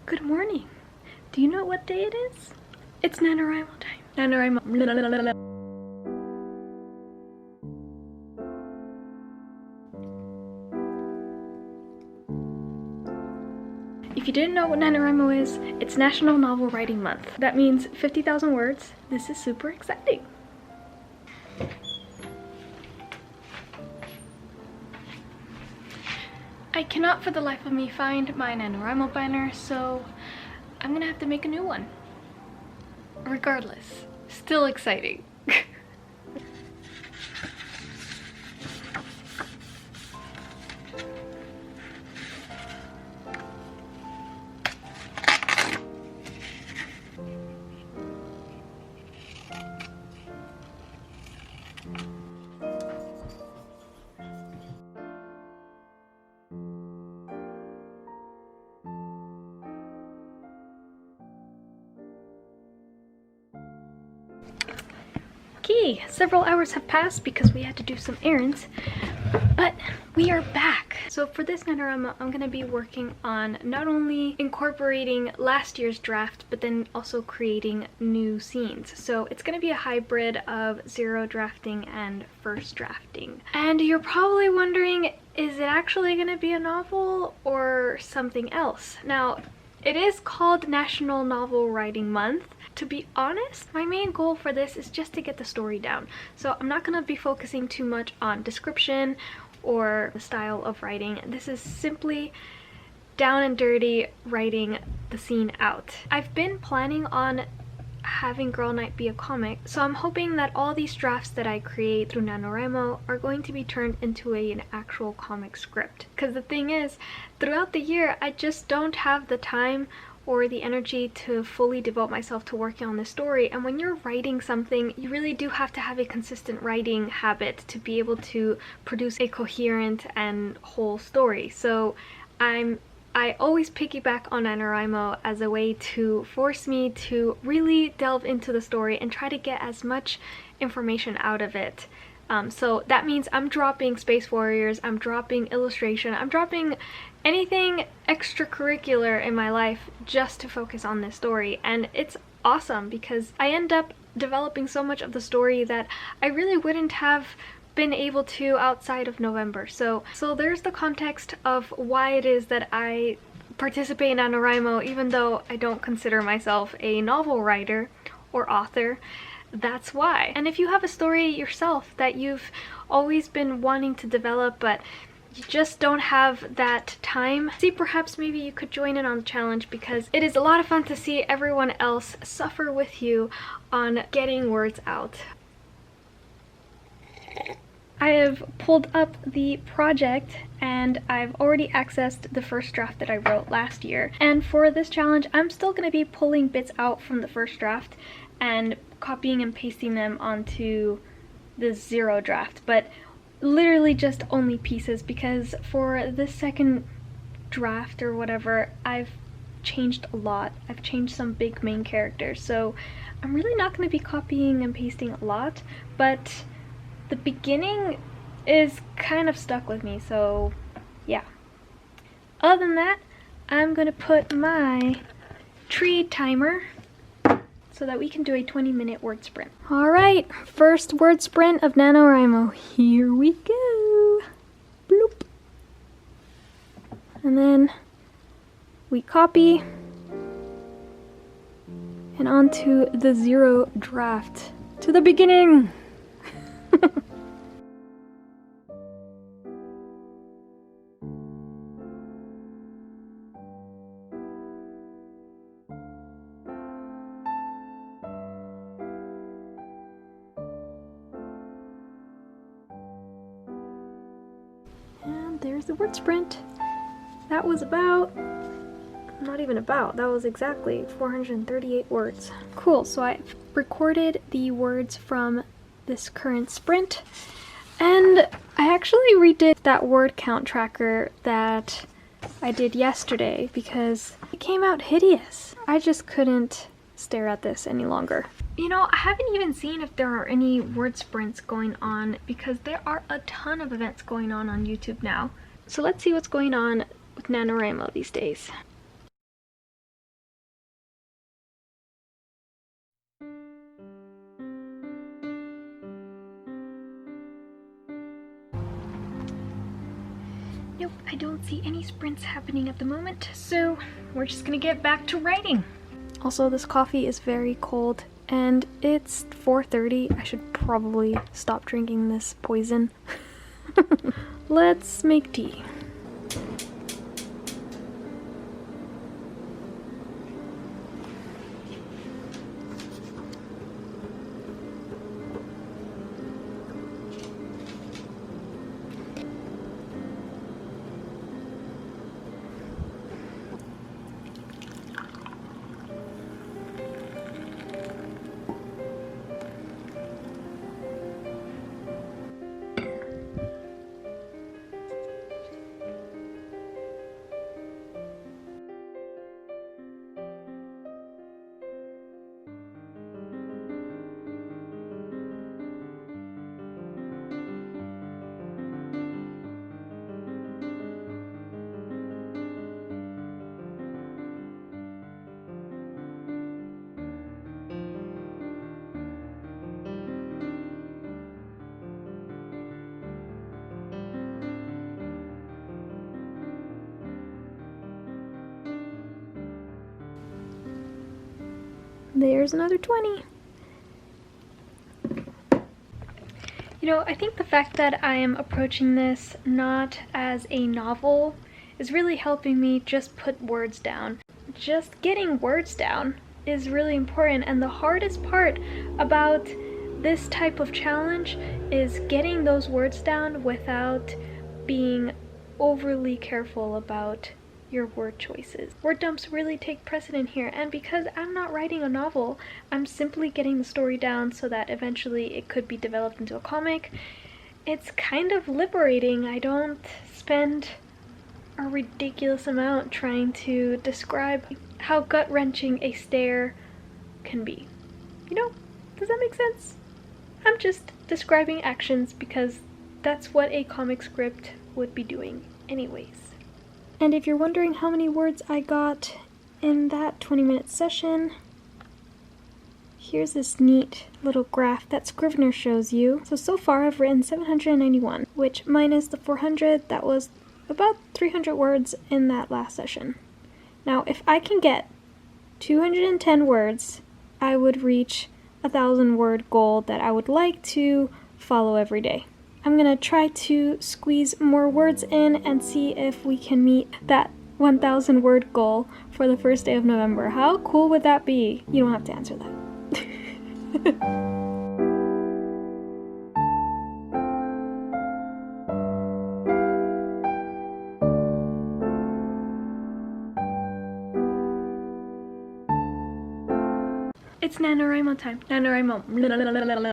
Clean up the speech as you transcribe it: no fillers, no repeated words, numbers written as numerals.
Good morning. Do you know what day it is? It's NaNoWriMo time. NaNoWriMo. If you didn't know what NaNoWriMo is, it's National Novel Writing Month. That means 50,000 words. This is super exciting. I cannot for the life of me find my NaNoWriMo banner, so I'm gonna have to make a new one. Regardless, still exciting. Okay, several hours have passed because we had to do some errands, but we are back. So for this NaNoWriMo, I'm going to be working on not only incorporating last year's draft, but then also creating new scenes. So it's going to be a hybrid of zero drafting and first drafting. And you're probably wondering, is it actually going to be a novel or something else? Now, it is called National Novel Writing Month. To be honest, my main goal for this is just to get the story down. So I'm not going to be focusing too much on description or the style of writing. This is simply down and dirty writing the scene out. I've been planning on having Girl Night be a comic, so I'm hoping that all these drafts that I create through NaNoWriMo are going to be turned into an actual comic script. Because the thing is, throughout the year, I just don't have the time or the energy to fully devote myself to working on this story. And when you're writing something, you really do have to have a consistent writing habit to be able to produce a coherent and whole story. So I always piggyback on NaNoWriMo as a way to force me to really delve into the story and try to get as much information out of it. So that means I'm dropping Space Warriors, I'm dropping illustration, I'm dropping anything extracurricular in my life just to focus on this story. And it's awesome because I end up developing so much of the story that I really wouldn't have been able to outside of November. So there's the context of why it is that I participate in NaNoWriMo, even though I don't consider myself a novel writer or author. That's why. And if you have a story yourself that you've always been wanting to develop but you just don't have that time, see, perhaps maybe you could join in on the challenge, because it is a lot of fun to see everyone else suffer with you on getting words out. I have pulled up the project and I've already accessed the first draft that I wrote last year. And for this challenge, I'm still going to be pulling bits out from the first draft and copying and pasting them onto the zero draft, but literally just only pieces, because for this second draft or whatever, I've changed a lot. I've changed some big main characters, so I'm really not going to be copying and pasting a lot, but the beginning is kind of stuck with me, so yeah. Other than that, I'm gonna put my tree timer so that we can do a 20-minute word sprint. Alright, first word sprint of NaNoWriMo. Here we go. Bloop. And then we copy and onto the zero draft. To the beginning! And there's the word sprint. That was not even about, that was exactly 438 words. Cool, so I've recorded the words from this current sprint, and I actually redid that word count tracker that I did yesterday because it came out hideous. I just couldn't stare at this any longer. You know, I haven't even seen if there are any word sprints going on, because there are a ton of events going on YouTube now. So let's see what's going on with NaNoWriMo these days. Nope, I don't see any sprints happening at the moment, so we're just gonna get back to writing. Also, this coffee is very cold and it's 4:30. I should probably stop drinking this poison. Let's make tea. There's another 20. You know, I think the fact that I am approaching this not as a novel is really helping me just put words down. Just getting words down is really important, and the hardest part about this type of challenge is getting those words down without being overly careful about your word choices. Word dumps really take precedent here, and because I'm not writing a novel, I'm simply getting the story down so that eventually it could be developed into a comic. It's kind of liberating. I don't spend a ridiculous amount trying to describe how gut-wrenching a stare can be. You know, does that make sense? I'm just describing actions because that's what a comic script would be doing anyways. And if you're wondering how many words I got in that 20-minute session, here's this neat little graph that Scrivener shows you. So far I've written 791, which minus the 400, that was about 300 words in that last session. Now, if I can get 210 words, I would reach a 1,000-word goal that I would like to follow every day. I'm gonna try to squeeze more words in and see if we can meet that 1,000-word goal for the first day of November. How cool would that be? You don't have to answer that. It's NaNoWriMo time. NaNoWriMo.